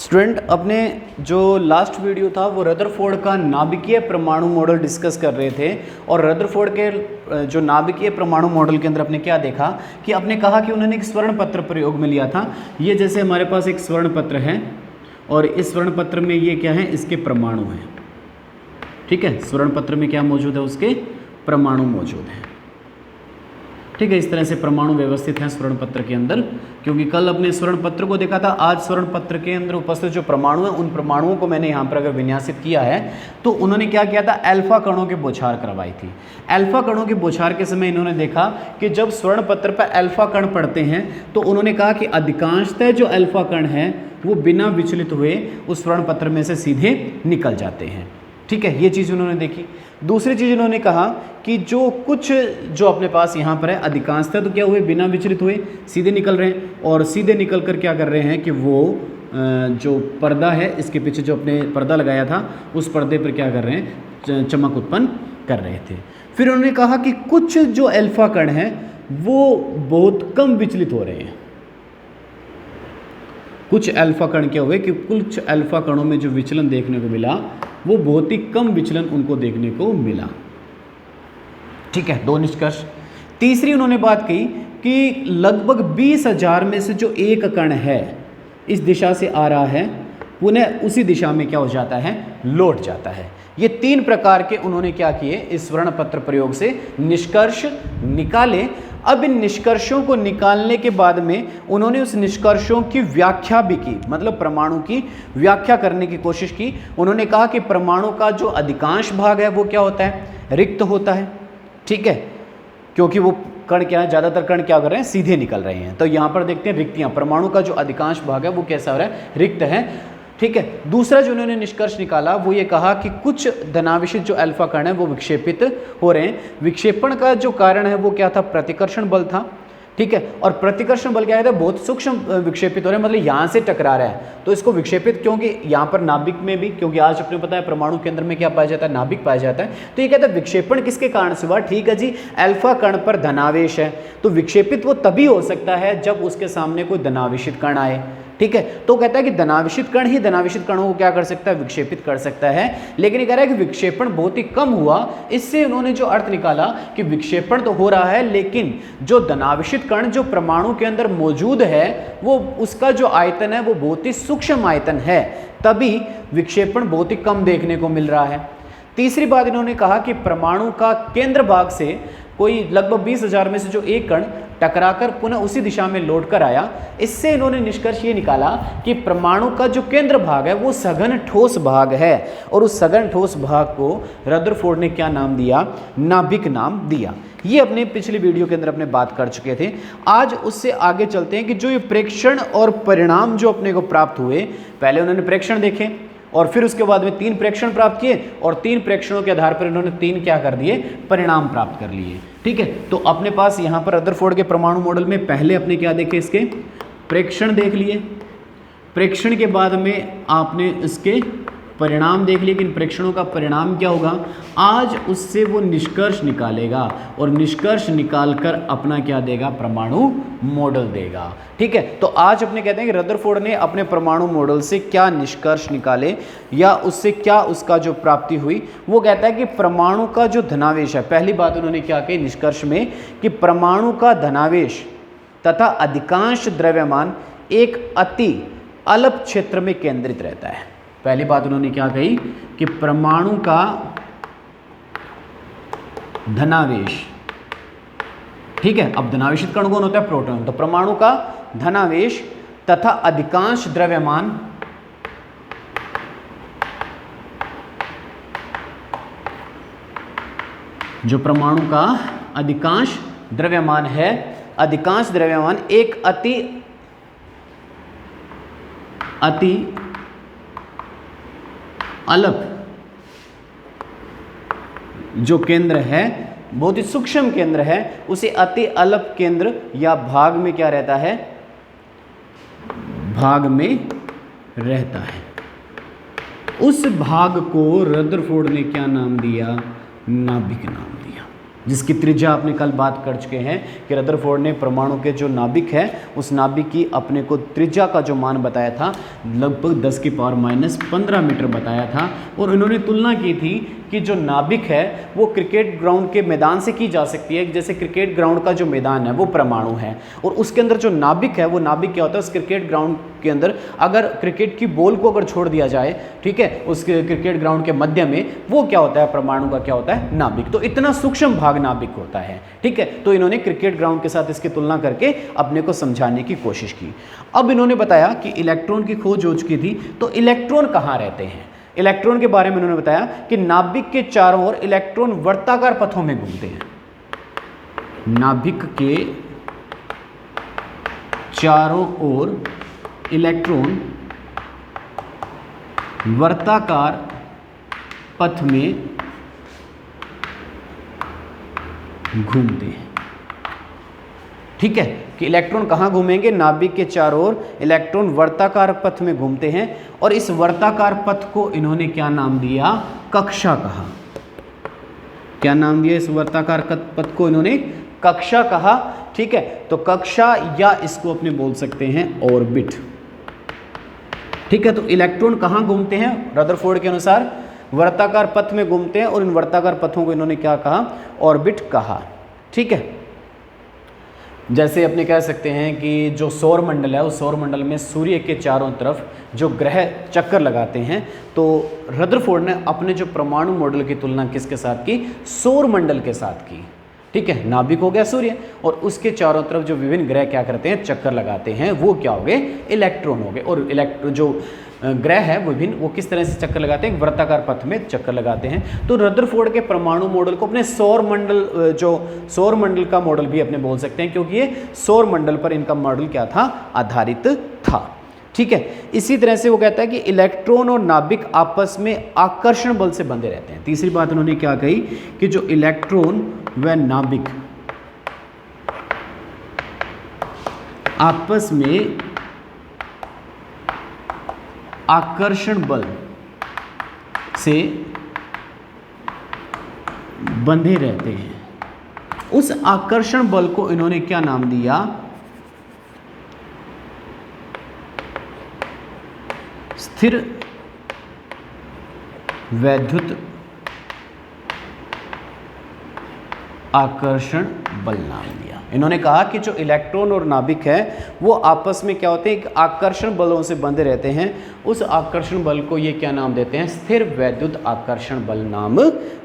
Student, अपने जो last video था वो रदरफोर्ड का नाभिकीय परमाणु मॉडल डिस्कस कर रहे थे। और रदरफोर्ड के जो नाभिकीय परमाणु मॉडल के अंदर आपने क्या देखा कि आपने कहा कि उन्होंने एक स्वर्ण पत्र प्रयोग में लिया था। ये जैसे हमारे पास एक स्वर्ण पत्र है और इस स्वर्ण पत्र में ये क्या है, इसके परमाणु हैं। ठीक है, स्वर्ण पत्र में क्या मौजूद है, उसके परमाणु मौजूद हैं। ठीक है, इस तरह से परमाणु व्यवस्थित हैं स्वर्ण पत्र के अंदर। क्योंकि कल अपने स्वर्ण पत्र को देखा था, आज स्वर्ण पत्र के अंदर उपस्थित जो परमाणु हैं उन परमाणुओं को मैंने यहाँ पर अगर विन्यासित किया है तो उन्होंने क्या किया था, अल्फा कणों की बौछार करवाई थी। अल्फा कणों की बौछार के समय इन्होंने देखा कि जब स्वर्ण पत्र पर अल्फा कण पड़ते हैं तो उन्होंने कहा कि अधिकांशतः जो अल्फा कण हैं वो बिना विचलित हुए उस स्वर्ण पत्र में से सीधे निकल जाते हैं। ठीक है, ये चीज़ उन्होंने देखी। दूसरी चीज़ उन्होंने कहा कि जो कुछ जो अपने पास यहाँ पर है अधिकांशतः तो क्या हुए, बिना विचलित हुए सीधे निकल रहे हैं। और सीधे निकल कर क्या कर रहे हैं कि वो जो पर्दा है इसके पीछे जो अपने पर्दा लगाया था उस पर्दे पर क्या कर रहे हैं, चमक उत्पन्न कर रहे थे। फिर उन्होंने कहा कि कुछ जो अल्फा कण हैं वो बहुत कम विचलित हो रहे हैं। कुछ अल्फा कण क्या हुए कि कुछ अल्फा कणों में जो विचलन देखने को मिला वो बहुत ही कम विचलन उनको देखने को मिला। ठीक है, दो निष्कर्ष। तीसरी उन्होंने बात कही कि लगभग 20,000 में से जो एक कण है इस दिशा से आ रहा है पुनः उसी दिशा में क्या हो जाता है, लौट जाता है। ये तीन प्रकार के उन्होंने क्या किए, इस स्वर्ण पत्र प्रयोग से निष्कर्ष निकाले। अब इन निष्कर्षों को निकालने के बाद में उन्होंने उस निष्कर्षों की व्याख्या भी की, मतलब परमाणु की व्याख्या करने की कोशिश की। उन्होंने कहा कि परमाणु का जो अधिकांश भाग है वो क्या होता है, रिक्त होता है। ठीक है, क्योंकि वो कण क्या है, ज़्यादातर कण क्या कर रहे हैं, सीधे निकल रहे हैं। तो यहाँ पर देखते हैं रिक्तियाँ, परमाणु का जो अधिकांश भाग है वो कैसा हो रहा है, रिक्त है। ठीक है, दूसरा जो उन्होंने निष्कर्ष निकाला वो ये कहा कि कुछ धनावेशित जो अल्फा कण है वो विक्षेपित हो रहे हैं। विक्षेपण का जो कारण है वो क्या था, प्रतिकर्षण बल था। ठीक है, और प्रतिकर्षण बल क्या है, बहुत सूक्ष्म विक्षेपित हो रहे हैं, मतलब यहाँ से टकरा रहा है तो इसको विक्षेपित, क्योंकि यहाँ पर नाभिक में भी, क्योंकि आज अपने पता है परमाणु के अंदर में क्या पाया जाता है, नाभिक पाया जाता है। तो ये कहता है विक्षेपण किसके कारण से हुआ, ठीक है जी, अल्फा कण पर धनावेश है तो विक्षेपित वो तभी हो सकता है जब उसके सामने कोई धनावेशित कण आए। ठीक है, तो कहता है कि धनावेशित कण ही धनावेशित कणों को क्या कर सकता है, विक्षेपित कर सकता है। लेकिन ये कह रहा है कि विक्षेपण बहुत ही कम हुआ। इससे उन्होंने जो अर्थ निकाला कि विक्षेपण तो हो रहा है लेकिन जो धनावेशित कण जो परमाणु के अंदर मौजूद है वो उसका जो आयतन है वो बहुत ही सूक्ष्म आयतन है, तभी विक्षेपण बहुत ही कम देखने को मिल रहा है। तीसरी बात इन्होंने कहा कि परमाणु का केंद्र भाग से कोई लगभग 20,000 में से जो एक कण टकराकर पुनः उसी दिशा में लौट कर आया। इससे इन्होंने निष्कर्ष ये निकाला कि परमाणु का जो केंद्र भाग है वो सघन ठोस भाग है और उस सघन ठोस भाग को रदरफोर्ड ने क्या नाम दिया, नाभिक नाम दिया। ये अपने पिछली वीडियो के अंदर अपने बात कर चुके थे। आज उससे आगे चलते हैं कि जो ये प्रेक्षण और परिणाम जो अपने को प्राप्त हुए, पहले उन्होंने प्रेक्षण देखे और फिर उसके बाद में 3 प्रेक्षण प्राप्त किए और 3 प्रेक्षणों के आधार पर इन्होंने 3 क्या कर दिए, परिणाम प्राप्त कर लिए। ठीक है, तो अपने पास यहाँ पर रदरफोर्ड के परमाणु मॉडल में पहले अपने क्या देखे, इसके प्रेक्षण देख लिए। प्रेक्षण के बाद में आपने इसके परिणाम देख लिए कि इन प्रेक्षणों का परिणाम क्या होगा। आज उससे वो निष्कर्ष निकालेगा और निष्कर्ष निकालकर अपना क्या देगा, परमाणु मॉडल देगा। ठीक है, तो आज अपने कहते हैं कि रदरफोर्ड ने अपने परमाणु मॉडल से क्या निष्कर्ष निकाले या उससे क्या उसका जो प्राप्ति हुई। वो कहता है कि परमाणु का जो धनावेश है, पहली बात उन्होंने क्या कही निष्कर्ष में कि परमाणु का धनावेश तथा अधिकांश द्रव्यमान एक अति अल्प क्षेत्र में केंद्रित रहता है। पहली बात उन्होंने क्या कही कि परमाणु का धनावेश, ठीक है, अब धनावेशित कण कौन होता है, प्रोटॉन। तो परमाणु का धनावेश तथा अधिकांश द्रव्यमान जो परमाणु का अधिकांश द्रव्यमान है, अधिकांश द्रव्यमान एक अति अल्प जो केंद्र है, बहुत ही सूक्ष्म केंद्र है, उसे अति अल्प केंद्र या भाग में क्या रहता है, भाग में रहता है। उस भाग को रदरफोर्ड ने क्या नाम दिया, नाभिक नाम दिया। जिसकी त्रिज्या आपने कल बात कर चुके हैं कि रदरफोर्ड ने परमाणु के जो नाभिक है उस नाभिक की अपने को त्रिज्या का जो मान बताया था लगभग 10⁻⁻15 मीटर बताया था। और इन्होंने तुलना की थी कि जो नाभिक है वो क्रिकेट ग्राउंड के मैदान से की जा सकती है। जैसे क्रिकेट ग्राउंड का जो मैदान है वो परमाणु है और उसके अंदर जो नाभिक है वो नाभिक क्या होता है, उस क्रिकेट ग्राउंड के अंदर अगर क्रिकेट की बॉल को अगर छोड़ दिया जाए, ठीक है, उस क्रिकेट ग्राउंड के मध्य में, वो क्या होता है, परमाणु का क्या होता है, नाभिक। तो इतना सूक्ष्म भाग नाभिक होता है, ठीक है। तो इन्होंने क्रिकेट ग्राउंड के साथ इसकी तुलना करके अपने को समझाने की कोशिश की। अब इन्होंने बताया कि इलेक्ट्रॉन की खोज हो चुकी थी, तो इलेक्ट्रॉन कहाँ रहते हैं। इलेक्ट्रॉन के बारे में उन्होंने बताया कि नाभिक के चारों ओर इलेक्ट्रॉन वर्ताकार पथों में घूमते हैं। नाभिक के चारों ओर इलेक्ट्रॉन वर्ताकार पथ में घूमते हैं, ठीक है, कि इलेक्ट्रॉन कहाँ घूमेंगे, नाभिक के चारों ओर इलेक्ट्रॉन वर्ताकार पथ में घूमते हैं। और इस वर्ताकार पथ को इन्होंने क्या नाम दिया, कक्षा कहा। क्या नाम दिया इस वर्ताकार पथ को इन्होंने, कक्षा कहा, ठीक है। तो कक्षा या इसको अपने बोल सकते हैं ऑर्बिट, ठीक है। तो इलेक्ट्रॉन कहाँ घूमते हैं, रदरफोर्ड के अनुसार वर्ताकार पथ में घूमते हैं और इन वर्ताकार पथों को इन्होंने क्या कहा, ऑर्बिट कहा, ठीक है। जैसे अपने कह सकते हैं कि जो सौर मंडल है उस सौर मंडल में सूर्य के चारों तरफ जो ग्रह चक्कर लगाते हैं, तो रदरफोर्ड ने अपने जो परमाणु मॉडल की तुलना किसके साथ की, सौर मंडल के साथ की, ठीक है। नाभिक हो गया सूर्य और उसके चारों तरफ जो विभिन्न ग्रह क्या करते हैं, चक्कर लगाते हैं, वो क्या हो गए, इलेक्ट्रॉन हो गए। और जो ग्रह है विभिन्न, वो किस तरह से चक्कर लगाते हैं, वर्ताकार पथ में चक्कर लगाते हैं। तो रदरफोर्ड के परमाणु मॉडल को अपने सौर मंडल, जो सौर मंडल का मॉडल भी अपने बोल सकते हैं, क्योंकि ये सौर मंडल पर इनका मॉडल क्या था, आधारित था, ठीक है। इसी तरह से वो कहता है कि इलेक्ट्रॉन और नाभिक आपस में आकर्षण बल से बंधे रहते हैं। तीसरी बात उन्होंने क्या कही कि जो इलेक्ट्रॉन व नाभिक आपस में आकर्षण बल से बंधे रहते हैं। उस आकर्षण बल को इन्होंने क्या नाम दिया, स्थिर वैद्युत आकर्षण बल नाम दिया। इन्होंने कहा कि जो इलेक्ट्रॉन और नाभिक है वो आपस में क्या होते हैं, एक आकर्षण बलों से बंधे रहते हैं। उस आकर्षण बल को ये क्या नाम देते हैं, स्थिर वैद्युत आकर्षण बल नाम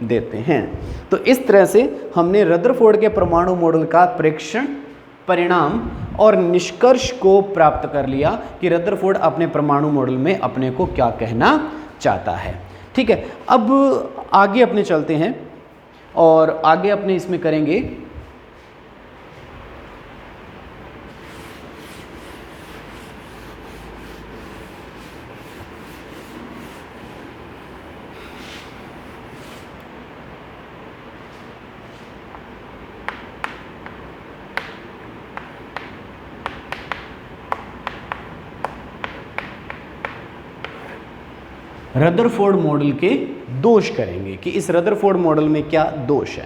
देते हैं। तो इस तरह से हमने रदरफोर्ड के परमाणु मॉडल का परीक्षण, परिणाम और निष्कर्ष को प्राप्त कर लिया कि रदरफोर्ड अपने परमाणु मॉडल में अपने को क्या कहना चाहता है, ठीक है। अब आगे अपने चलते हैं और आगे अपने इसमें करेंगे रदरफोर्ड मॉडल के दोष करेंगे कि इस रदरफोर्ड मॉडल में क्या दोष है।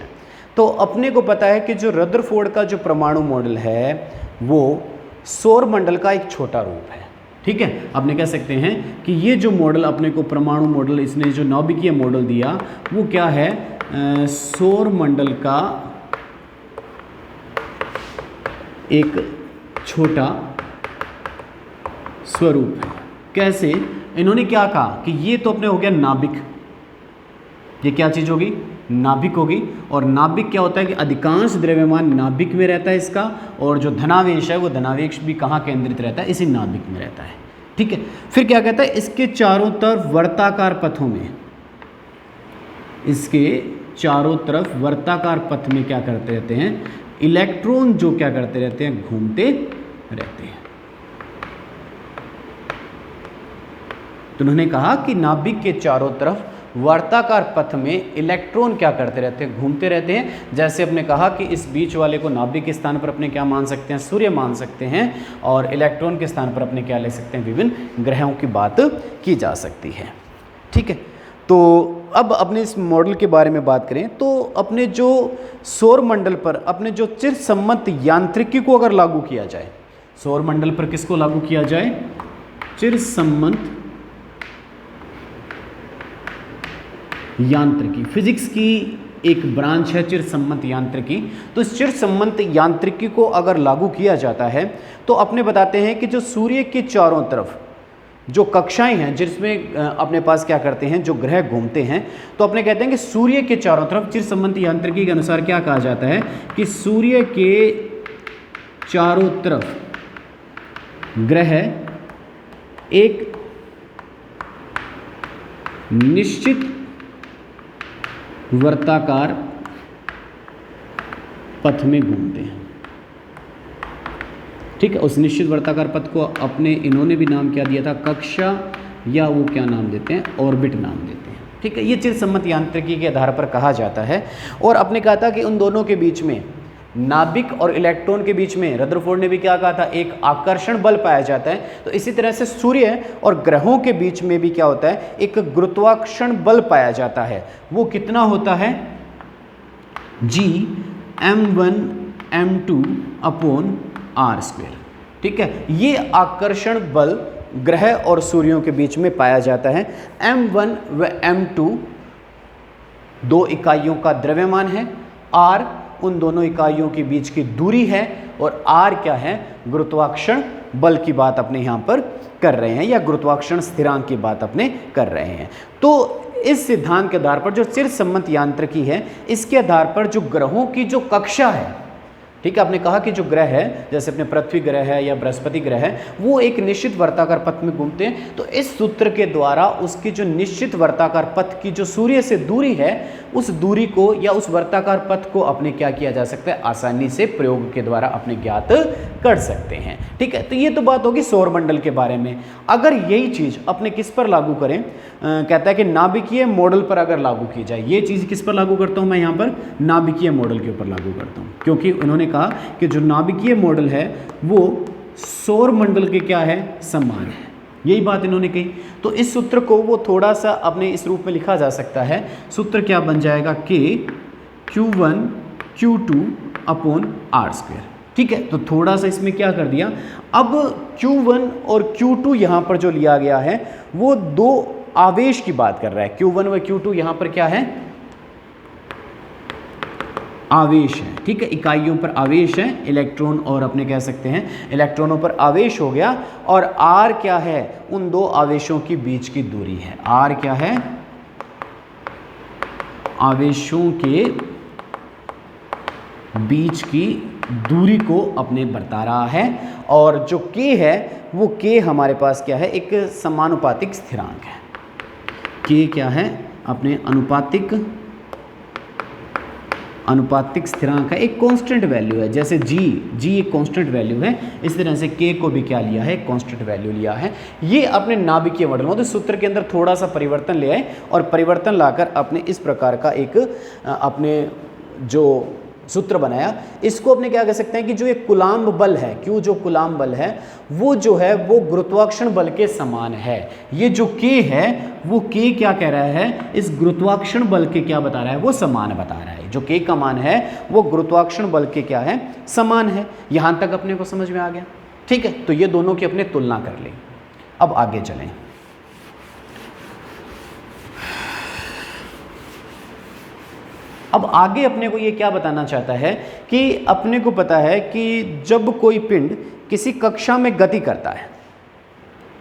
तो अपने को पता है कि जो रदरफोर्ड का जो परमाणु मॉडल है वो सौर मंडल का एक छोटा रूप है, ठीक है। अपने कह सकते हैं कि ये जो मॉडल अपने को परमाणु मॉडल, इसने जो नाभिकीय मॉडल दिया वो क्या है, सौर मंडल का एक छोटा स्वरूप है। कैसे, इन्होंने क्या कहा कि ये तो अपने हो गया नाभिक, ये क्या चीज़ होगी, नाभिक होगी। और नाभिक क्या होता है कि अधिकांश द्रव्यमान नाभिक में रहता है इसका, और जो धनावेश है वो धनावेश भी कहाँ केंद्रित रहता है, इसी नाभिक में रहता है, ठीक है। फिर क्या कहता है, इसके चारों तरफ वर्ताकार पथों में, इसके चारों तरफ वर्ताकार पथ में क्या करते रहते हैं, इलेक्ट्रॉन जो क्या करते रहते हैं, घूमते रहते हैं। तो उन्होंने कहा कि नाभिक के चारों तरफ वर्ताकार पथ में इलेक्ट्रॉन क्या करते रहते हैं, घूमते रहते हैं। जैसे अपने कहा कि इस बीच वाले को नाभिक के स्थान पर अपने क्या मान सकते हैं, सूर्य मान सकते हैं, और इलेक्ट्रॉन के स्थान पर अपने क्या ले सकते हैं, विभिन्न ग्रहों की बात की जा सकती है, ठीक है। तो अब अपने इस मॉडल के बारे में बात करें तो अपने जो सौर मंडल पर अपने जो चिरसम्मत यांत्रिकी को अगर लागू किया जाए, सौर मंडल पर किसको लागू किया जाए? चिरसम्मत यांत्रिकी। फिजिक्स की एक ब्रांच है चिरसम्मत यांत्रिकी। तो इस चिरसम्मत यांत्रिकी को अगर लागू किया जाता है तो अपने बताते हैं कि जो सूर्य के चारों तरफ जो कक्षाएं हैं जिसमें अपने पास क्या करते हैं, जो ग्रह घूमते हैं, तो अपने कहते हैं कि सूर्य के चारों तरफ चिरसम्मत यांत्रिकी के अनुसार क्या कहा जाता है कि सूर्य के चारों तरफ ग्रह एक निश्चित वर्ताकार पथ में घूमते हैं। ठीक है, उस निश्चित वर्ताकार पथ को अपने इन्होंने भी नाम क्या दिया था? कक्षा, या वो क्या नाम देते हैं? ऑर्बिट नाम देते हैं। ठीक है, ये चिरसम्मत यांत्रिकी के आधार पर कहा जाता है। और आपने कहा था कि उन दोनों के बीच में, नाभिक और इलेक्ट्रॉन के बीच में, रदरफोर्ड ने भी क्या कहा था? एक आकर्षण बल पाया जाता है। तो इसी तरह से सूर्य और ग्रहों के बीच में भी क्या होता है? एक गुरुत्वाकर्षण बल पाया जाता है। वो कितना होता है? G(m1m2)/r²। ठीक है, ये आकर्षण बल ग्रह और सूर्यों के बीच में पाया जाता है। m1 व m2 दो इकाइयों का द्रव्यमान है, r उन दोनों इकाइयों के बीच की दूरी है, और r क्या है? गुरुत्वाकर्षण बल की बात अपने यहाँ पर कर रहे हैं, या गुरुत्वाकर्षण स्थिरांक की बात अपने कर रहे हैं। तो इस सिद्धांत के आधार पर जो चिरसम्मत यांत्रिकी है, इसके आधार पर जो ग्रहों की जो कक्षा है, ठीक है, आपने कहा कि जो ग्रह है, जैसे अपने पृथ्वी ग्रह है या बृहस्पति ग्रह है, वो एक निश्चित वर्ताकार पथ में घूमते हैं। तो इस सूत्र के द्वारा उसकी जो निश्चित वर्ताकार पथ की जो सूर्य से दूरी है, उस दूरी को या उस वर्ताकार पथ को अपने क्या किया जा सकता है? आसानी से प्रयोग के द्वारा अपने ज्ञात कर सकते हैं। ठीक है, तो ये तो बात होगी सौर मंडल के बारे में। अगर यही चीज अपने किस पर लागू करें, कहता है कि नाभिकीय मॉडल पर अगर लागू की जाए, ये चीज किस पर लागू करता हूं मैं? यहाँ पर नाभिकीय मॉडल के ऊपर लागू करता हूं, क्योंकि उन्होंने कहा कि जो नाभिकीय मॉडल है वो सौर मंडल के क्या है? समान है। यही बात इन्होंने कही। तो इस सूत्र को वो थोड़ा सा अपने इस रूप में लिखा जा सकता है। सूत्र क्या बन जाएगा? K Q1 Q2/r²। ठीक है, तो थोड़ा सा इसमें क्या कर दिया, अब Q1 और Q2 यहाँ पर जो लिया गया है वो दो आवेश की बात कर रहा है। Q1 व Q2 यहाँ पर क्या है? आवेश है। ठीक है, इकाइयों पर आवेश है, इलेक्ट्रॉन और अपने कह सकते हैं इलेक्ट्रॉनों पर आवेश हो गया। और r क्या है? उन दो आवेशों के बीच की दूरी है। r क्या है? आवेशों के बीच की दूरी को अपने बता रहा है। और जो k है वो k हमारे पास क्या है? एक समानुपातिक स्थिरांक है। k क्या है? अपने अनुपातिक स्थिरांक है, एक कांस्टेंट वैल्यू है। जैसे g एक कांस्टेंट वैल्यू है, इस तरह से k को भी क्या लिया है? कांस्टेंट वैल्यू लिया है। ये अपने नाभिकीय मॉडल में, तो सूत्र के अंदर थोड़ा सा परिवर्तन ले आए, और परिवर्तन लाकर अपने इस प्रकार का एक अपने जो सूत्र बनाया। इसको अपने क्या कह सकते हैं कि जो एक कूलाम्ब बल है, Q जो कूलाम्ब बल है, वो जो है वो गुरुत्वाकर्षण बल के समान है। ये जो K है वो K क्या कह रहा है? इस गुरुत्वाकर्षण बल के क्या बता रहा है? वो समान बता रहा है। जो K का मान है वो गुरुत्वाकर्षण बल के क्या है? समान है। यहां तक अपने को समझ में आ गया। ठीक है, तो ये दोनों की अपने तुलना कर लें। अब आगे चलें। अब आगे अपने को ये क्या बताना चाहता है कि अपने को पता है कि जब कोई पिंड किसी कक्षा में गति करता है,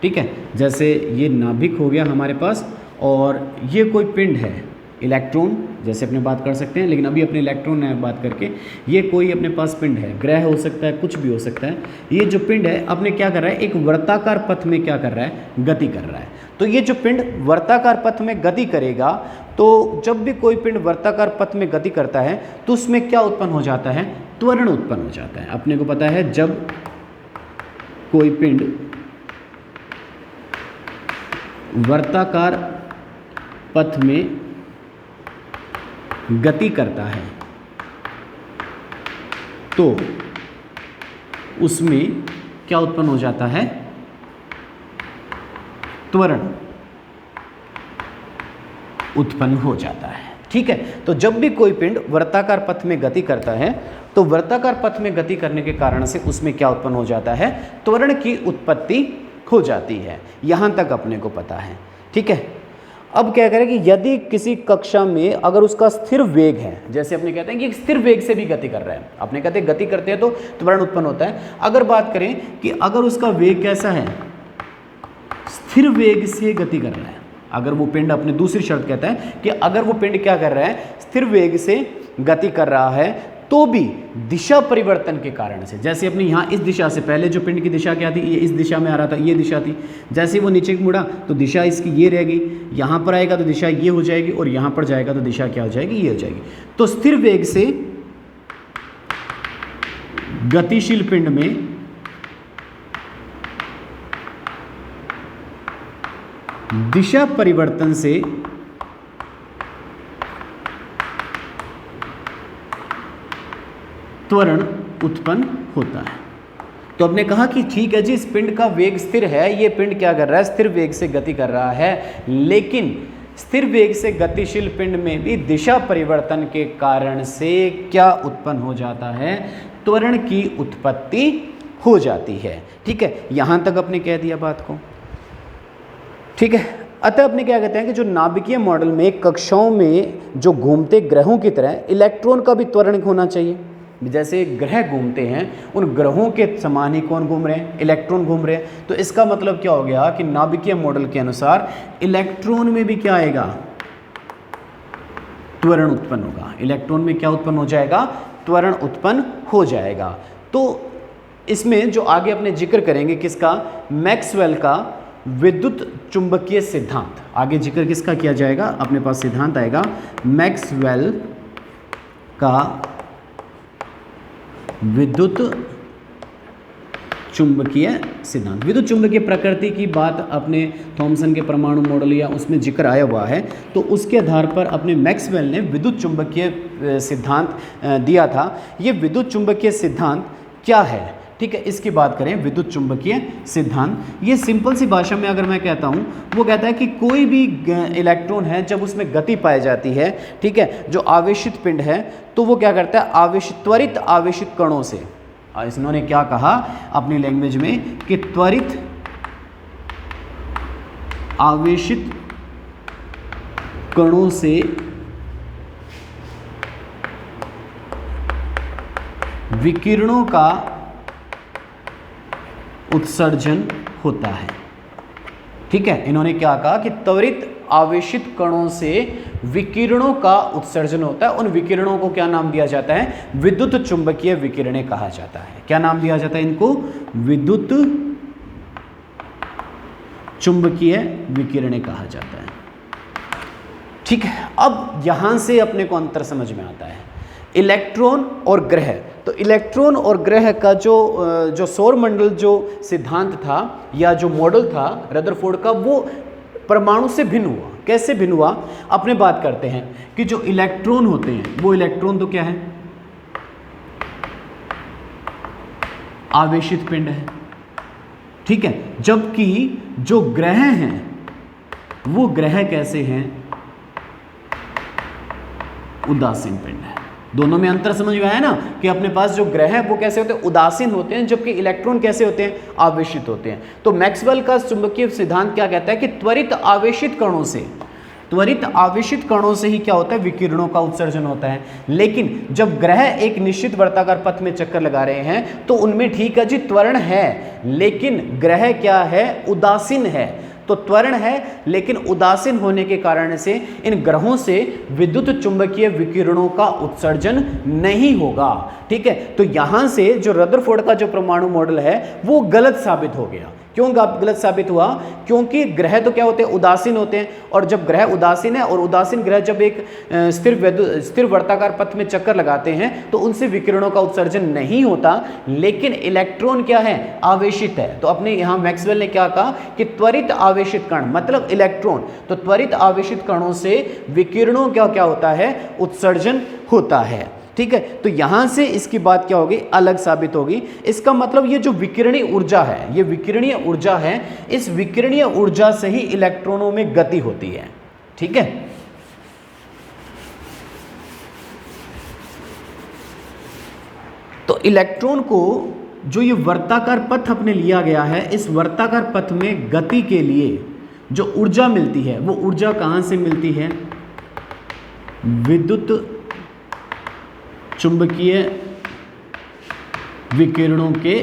ठीक है, जैसे ये नाभिक हो गया हमारे पास, और ये कोई पिंड है, इलेक्ट्रॉन जैसे अपने बात कर सकते हैं, लेकिन अभी अपने इलेक्ट्रॉन में बात करके, ये कोई अपने पास पिंड है, ग्रह हो सकता है, कुछ भी हो सकता है। ये जो पिंड है अपने क्या कर रहा है? एक वर्ताकार पथ में क्या कर रहा है? गति कर रहा है। तो ये जो पिंड वर्ताकार पथ में गति करेगा, तो जब भी कोई पिंड वर्ताकार पथ में गति करता है तो उसमें क्या उत्पन्न हो जाता है? त्वरण उत्पन्न हो जाता है। अपने को पता है जब कोई पिंड वर्ताकार पथ में गति करता है तो उसमें क्या उत्पन्न हो जाता है? त्वरण। उत्पन्न हो जाता है। ठीक है, तो जब भी कोई पिंड वर्ताकार पथ में गति करता है तो वर्ताकार पथ में गति करने के कारण से उसमें क्या उत्पन्न हो जाता है, त्वरण की उत्पत्ति हो जाती है। यहां तक अपने को पता है। ठीक है, अब क्या करें कि यदि किसी कक्षा में अगर उसका स्थिर वेग है, जैसे अपने कहते हैं कि स्थिर वेग से भी गति कर रहा है, अपने कहते हैं गति करते हैं तो त्वरण उत्पन्न होता है। अगर बात करें कि अगर उसका वेग कैसा है, स्थिर वेग से गति कर रहा है, अगर वो पिंड, अपने दूसरी शर्त कहता है कि अगर वो पिंड क्या कर रहा है, स्थिर वेग से गति कर रहा है, तो भी दिशा परिवर्तन के कारण से, जैसे अपने यहाँ इस दिशा से, पहले जो पिंड की दिशा क्या थी, ये इस दिशा में आ रहा था, ये दिशा थी, जैसे वो नीचे मुड़ा तो दिशा इसकी ये रहेगी, यहाँ पर आएगा तो दिशा ये हो जाएगी, और यहाँ पर जाएगा तो दिशा क्या हो जाएगी, ये हो जाएगी। तो स्थिर वेग से गतिशील पिंड में दिशा परिवर्तन से त्वरण उत्पन्न होता है। तो हमने कहा कि ठीक है जी, इस पिंड का वेग स्थिर है, ये पिंड क्या कर रहा है, स्थिर वेग से गति कर रहा है, लेकिन स्थिर वेग से गतिशील पिंड में भी दिशा परिवर्तन के कारण से क्या उत्पन्न हो जाता है, त्वरण की उत्पत्ति हो जाती है। ठीक है, यहां तक अपने कह दिया बात को। ठीक है, अतः अपने क्या कहते हैं कि जो नाभिकीय मॉडल में कक्षाओं में जो घूमते ग्रहों की तरह इलेक्ट्रॉन का भी त्वरण होना चाहिए। जैसे ग्रह घूमते हैं, उन ग्रहों के समान ही कौन घूम रहे हैं, इलेक्ट्रॉन घूम रहे हैं। तो इसका मतलब क्या हो गया कि नाभिकीय मॉडल के अनुसार इलेक्ट्रॉन में भी क्या आएगा, त्वरण उत्पन्न होगा। इलेक्ट्रॉन में क्या उत्पन्न हो जाएगा, त्वरण उत्पन्न हो जाएगा। तो इसमें जो आगे अपने जिक्र करेंगे किसका, मैक्सवेल का विद्युत चुंबकीय सिद्धांत, आगे जिक्र किसका किया जाएगा, अपने पास सिद्धांत आएगा मैक्सवेल का विद्युत चुंबकीय सिद्धांत। विद्युत चुंबकीय प्रकृति की बात अपने थॉमसन के परमाणु मॉडल या उसमें जिक्र आया हुआ है, तो उसके आधार पर अपने मैक्सवेल ने विद्युत चुंबकीय सिद्धांत दिया था। ये विद्युत चुंबकीय सिद्धांत क्या है, ठीक है, इसकी बात करें। विद्युत चुंबकीय सिद्धांत, ये सिंपल सी भाषा में अगर मैं कहता हूँ, वो कहता है कि कोई भी इलेक्ट्रॉन है जब उसमें गति पाई जाती है, ठीक है, जो आवेशित पिंड है, तो वो क्या करता है, त्वरित आवेशित कणों से, इन्होंने क्या कहा अपनी लैंग्वेज में कि त्वरित आवेशित कणों से विकिरणों का उत्सर्जन होता है। ठीक है, इन्होंने क्या कहा कि त्वरित आवेशित कणों से विकिरणों का उत्सर्जन होता है। उन विकिरणों को क्या नाम दिया जाता है, विद्युत चुंबकीय विकिरणें कहा जाता है। क्या नाम दिया जाता है इनको, विद्युत चुंबकीय विकिरणें कहा जाता है। ठीक है, अब यहां से अपने को अंतर समझ में आता है, इलेक्ट्रॉन और ग्रह। तो इलेक्ट्रॉन और ग्रह का जो सौर मंडल जो सिद्धांत था या जो मॉडल था रदरफोर्ड का, वो परमाणु से भिन्न हुआ। कैसे भिन्न हुआ, अपने बात करते हैं कि जो इलेक्ट्रॉन होते हैं, वो इलेक्ट्रॉन तो क्या है, आवेशित पिंड है। ठीक है, जबकि जो ग्रह हैं वो ग्रह कैसे हैं, उदासीन पिंड है। दोनों में अंतर समझ में आया ना, कि अपने पास जो ग्रह है वो कैसे होते हैं, उदासीन होते हैं, जबकि इलेक्ट्रॉन कैसे होते हैं, आवेशित होते हैं। तो मैक्सवेल का चुंबकीय सिद्धांत क्या कहता है कि त्वरित आवेशित कणों से ही क्या होता है, विकिरणों का उत्सर्जन होता है। लेकिन जब ग्रह एक निश्चित वर्ताकार पथ में चक्कर लगा रहे हैं, तो उनमें ठीक है जी त्वरण है, लेकिन ग्रह क्या है, उदासीन है। तो त्वरण है लेकिन उदासीन होने के कारण से इन ग्रहों से विद्युत चुंबकीय विकिरणों का उत्सर्जन नहीं होगा। ठीक है, तो यहां से जो रदरफोर्ड का जो परमाणु मॉडल है वो गलत साबित हो गया। क्यों गलत साबित हुआ, क्योंकि ग्रह तो क्या होते हैं, उदासीन होते हैं, और जब ग्रह उदासीन है और उदासीन ग्रह जब एक स्थिर वर्ताकार पथ में चक्कर लगाते हैं तो उनसे विकिरणों का उत्सर्जन नहीं होता। लेकिन इलेक्ट्रॉन क्या है, आवेशित है। तो अपने यहाँ मैक्सवेल ने क्या कहा कि त्वरित आवेशित कण मतलब इलेक्ट्रॉन, तो त्वरित आवेशित कणों से विकिरणों क्या होता है, उत्सर्जन होता है। ठीक है, तो यहां से इसकी बात क्या होगी, अलग साबित होगी। इसका मतलब ये जो विकिरणीय ऊर्जा है, ये विकिरणीय ऊर्जा है, इस विकिरणीय ऊर्जा से ही इलेक्ट्रॉनों में गति होती है। ठीक है, इलेक्ट्रॉन को जो ये वर्ताकार पथ अपने लिया गया है, इस वर्ताकार पथ में गति के लिए जो ऊर्जा मिलती है वो ऊर्जा कहाँ से मिलती है? विद्युत चुंबकीय विकिरणों के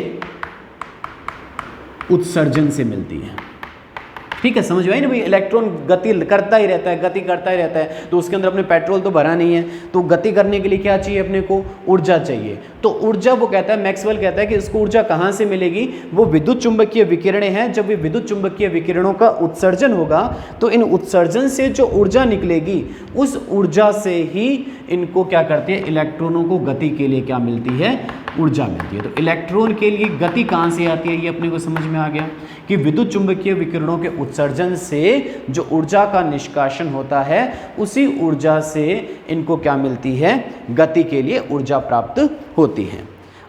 उत्सर्जन से मिलती है। ठीक है, समझ में आई ना भाई? इलेक्ट्रॉन गति करता ही रहता है, गति करता ही रहता है, तो उसके अंदर अपने पेट्रोल तो भरा नहीं है, तो गति करने के लिए क्या चाहिए अपने को? ऊर्जा चाहिए। तो ऊर्जा वो कहता है, मैक्सवेल कहता है कि इसको ऊर्जा कहाँ से मिलेगी? वो विद्युत चुंबकीय विकिरणें हैं। जब ये विद्युत चुंबकीय विकिरणों का उत्सर्जन होगा तो इन उत्सर्जन से जो ऊर्जा निकलेगी उस ऊर्जा से ही इनको क्या करते हैं? इलेक्ट्रॉनों को गति के लिए क्या मिलती है? ऊर्जा मिलती है। तो इलेक्ट्रॉन के लिए गति कहाँ से आती है? ये अपने को समझ में आ गया कि विद्युत चुंबकीय विकिरणों के उत्सर्जन से जो ऊर्जा का निष्कासन होता है उसी ऊर्जा से इनको क्या मिलती है? गति के लिए ऊर्जा प्राप्त होती है।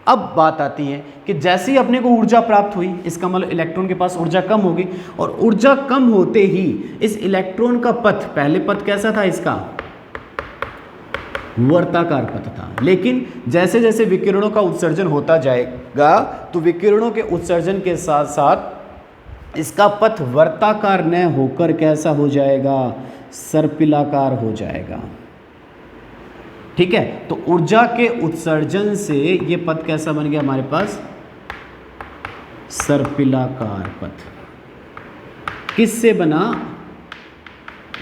अब बात आती है कि जैसे ही अपने को ऊर्जा प्राप्त हुई, इसका मतलब इलेक्ट्रॉन के पास ऊर्जा कम होगी, और ऊर्जा कम होते ही इस इलेक्ट्रॉन का पथ, पहले पथ कैसा था इसका? वर्ताकार पथ था। लेकिन जैसे जैसे विकिरणों का उत्सर्जन होता जाएगा तो विकिरणों के उत्सर्जन के साथ साथ इसका पथ वर्ताकार न होकर कैसा हो जाएगा? सर्पिलाकार हो जाएगा। ठीक है, तो ऊर्जा के उत्सर्जन से ये पथ कैसा बन गया हमारे पास? सर्पिलाकार पथ। किससे बना?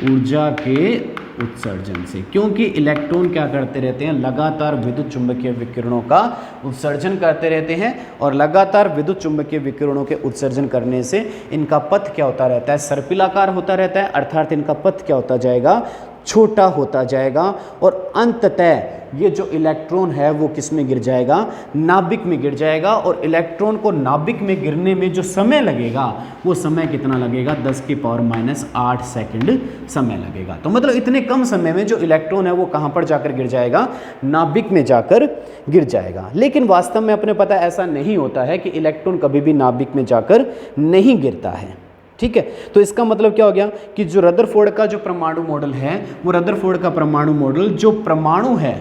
ऊर्जा के उत्सर्जन से, क्योंकि इलेक्ट्रॉन क्या करते रहते हैं? लगातार विद्युत चुंबकीय विकिरणों का उत्सर्जन करते रहते हैं, और लगातार विद्युत चुंबकीय विकिरणों के उत्सर्जन करने से इनका पथ क्या होता रहता है? सर्पिलाकार होता रहता है, अर्थात इनका पथ क्या होता जाएगा? छोटा होता जाएगा, और अंततः ये जो इलेक्ट्रॉन है वो किस में गिर जाएगा? नाभिक में गिर जाएगा। और इलेक्ट्रॉन को नाभिक में गिरने में जो समय लगेगा वो समय कितना लगेगा? 10⁻⁸ सेकंड समय लगेगा। तो मतलब इतने कम समय में जो इलेक्ट्रॉन है वो कहाँ पर जाकर गिर जाएगा? नाभिक में जाकर गिर जाएगा। लेकिन वास्तव में अपने पता ऐसा नहीं होता है कि इलेक्ट्रॉन कभी भी नाभिक में जाकर नहीं गिरता है। ठीक है, तो इसका मतलब क्या हो गया कि जो रदरफोर्ड का जो परमाणु मॉडल है, वो रदरफोर्ड का परमाणु मॉडल जो परमाणु है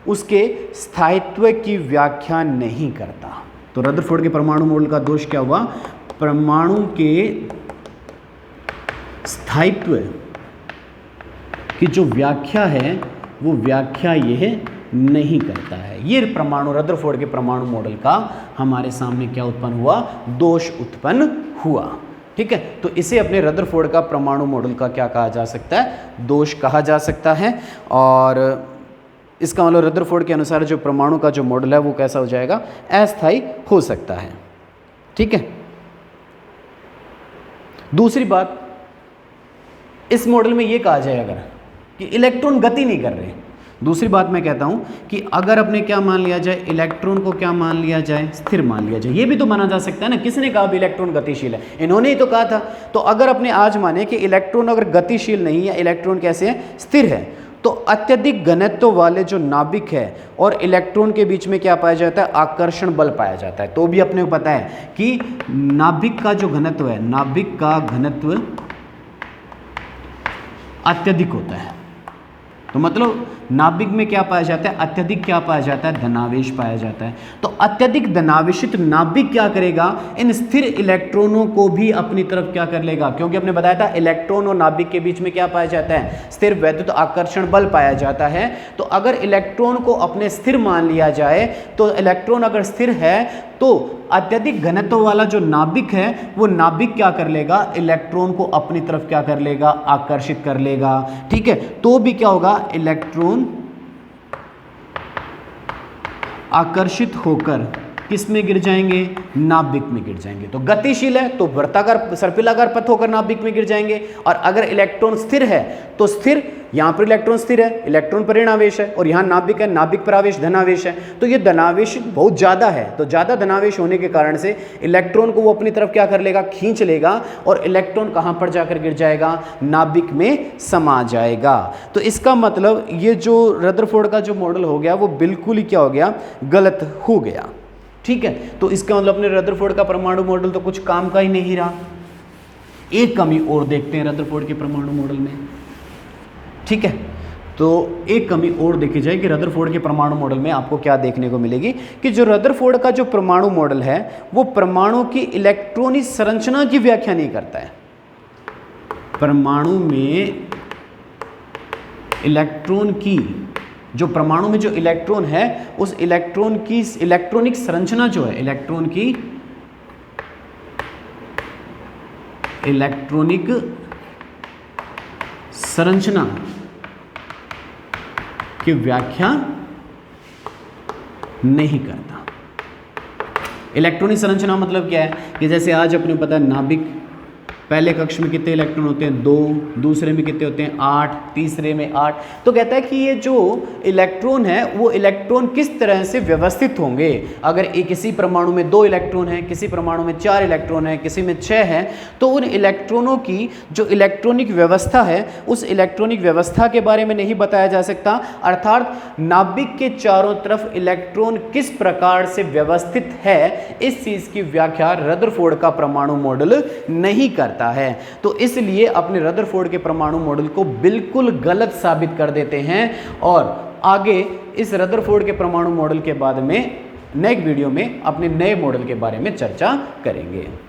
उसके स्थायित्व की व्याख्या नहीं करता। तो रदरफोर्ड के परमाणु मॉडल का दोष क्या हुआ? परमाणु के स्थायित्व की जो व्याख्या है वो व्याख्या यह नहीं करता है। ये परमाणु, रदरफोर्ड के परमाणु मॉडल का हमारे सामने क्या उत्पन्न हुआ? दोष उत्पन्न हुआ। ठीक है, तो इसे अपने रदरफोर्ड का परमाणु मॉडल का क्या कहा जा सकता है? दोष कहा जा सकता है। और इसका मतलब रदरफोर्ड के अनुसार जो परमाणु का जो मॉडल है वो कैसा हो जाएगा? अस्थायी हो सकता है। ठीक है, दूसरी बात, इस मॉडल में ये कहा जाए अगर कि इलेक्ट्रॉन गति नहीं कर रहे। दूसरी बात मैं कहता हूं कि अगर अपने क्या मान लिया जाए? इलेक्ट्रॉन को क्या मान लिया जाए? स्थिर मान लिया जाए। ये भी तो माना जा सकता है ना। किसने कहा भी इलेक्ट्रॉन गतिशील है? इन्होंने ही तो कहा था। तो अगर अपने आज माने कि इलेक्ट्रॉन अगर गतिशील नहीं है, इलेक्ट्रॉन कैसे है? स्थिर है, तो अत्यधिक घनत्व वाले जो नाभिक है और इलेक्ट्रॉन के बीच में क्या पाया जाता है? आकर्षण बल पाया जाता है। तो भी अपने को पता है कि नाभिक का जो घनत्व है, नाभिक का घनत्व अत्यधिक होता है। तो मतलब नाभिक में क्या पाया जाता है? अत्यधिक क्या पाया जाता है? धनावेश पाया जाता है। तो अत्यधिक धनावेशित नाभिक क्या करेगा? इन स्थिर इलेक्ट्रॉनों को भी अपनी तरफ क्या कर लेगा? क्योंकि हमने बताया था इलेक्ट्रॉन और नाभिक के बीच में क्या पाया जाता है? स्थिर वैद्युत आकर्षण बल पाया जाता है। तो अगर इलेक्ट्रॉन को अपने स्थिर मान लिया जाए, तो इलेक्ट्रॉन अगर स्थिर है तो अत्यधिक घनत्व वाला जो नाभिक है वो नाभिक क्या कर लेगा? इलेक्ट्रॉन को अपनी तरफ क्या कर लेगा? आकर्षित कर लेगा। ठीक है, तो भी क्या होगा? इलेक्ट्रॉन आकर्षित होकर किस में गिर जाएंगे? नाभिक में गिर जाएंगे। तो गतिशील है तो वर्ताकार सर्पिलाकार पथ होकर नाभिक में गिर जाएंगे। और अगर इलेक्ट्रॉन स्थिर है तो स्थिर, यहां पर इलेक्ट्रॉन स्थिर है, इलेक्ट्रॉन पर ऋणावेश है, और यहां नाभिक है, नाभिक पर आवेश धनावेश है। तो ये धनावेश बहुत ज्यादा है, तो ज्यादा धनावेश होने के कारण से इलेक्ट्रॉन को वो अपनी तरफ क्या कर लेगा? खींच लेगा, और इलेक्ट्रॉन कहां पर जाकर गिर जाएगा? नाभिक में समा जाएगा। तो इसका मतलब ये जो रदरफोर्ड का जो मॉडल हो गया वो बिल्कुल ही क्या हो गया? गलत हो गया। ठीक है, तो इसका मतलब अपने रदरफोर्ड का परमाणु मॉडल तो कुछ काम का ही नहीं रहा। एक कमी और देखते हैं रदरफोर्ड के परमाणु मॉडल में। ठीक है, तो एक कमी और देखी जाए कि रदरफोर्ड के परमाणु मॉडल में आपको क्या देखने को मिलेगी कि जो रदरफोर्ड का जो परमाणु मॉडल है वो परमाणु की इलेक्ट्रॉनिक संरचना की व्याख्या नहीं करता है। परमाणु में इलेक्ट्रॉन की, जो परमाणु में जो इलेक्ट्रॉन है उस इलेक्ट्रॉन की इलेक्ट्रॉनिक संरचना जो है, इलेक्ट्रॉन की इलेक्ट्रॉनिक संरचना की व्याख्या नहीं करता। इलेक्ट्रॉनिक संरचना मतलब क्या है कि जैसे आज अपने पता है नाभिक, पहले कक्ष में कितने इलेक्ट्रॉन होते हैं 2, दूसरे में कितने होते हैं 8, तीसरे में 8। तो कहता है कि ये जो इलेक्ट्रॉन है वो इलेक्ट्रॉन किस तरह से व्यवस्थित होंगे। अगर एक किसी परमाणु में 2 इलेक्ट्रॉन है, किसी परमाणु में 4 इलेक्ट्रॉन है, किसी में 6 है, तो उन इलेक्ट्रॉनों की जो इलेक्ट्रॉनिक व्यवस्था है उस इलेक्ट्रॉनिक व्यवस्था के बारे में नहीं बताया जा सकता। अर्थात नाभिक के चारों तरफ इलेक्ट्रॉन किस प्रकार से व्यवस्थित है, इस चीज की व्याख्या रदरफोर्ड का परमाणु मॉडल नहीं करता है। तो इसलिए अपने रदरफोर्ड के परमाणु मॉडल को बिल्कुल गलत साबित कर देते हैं। और आगे इस रदरफोर्ड के परमाणु मॉडल के बाद में नेक्स्ट वीडियो में अपने नए मॉडल के बारे में चर्चा करेंगे।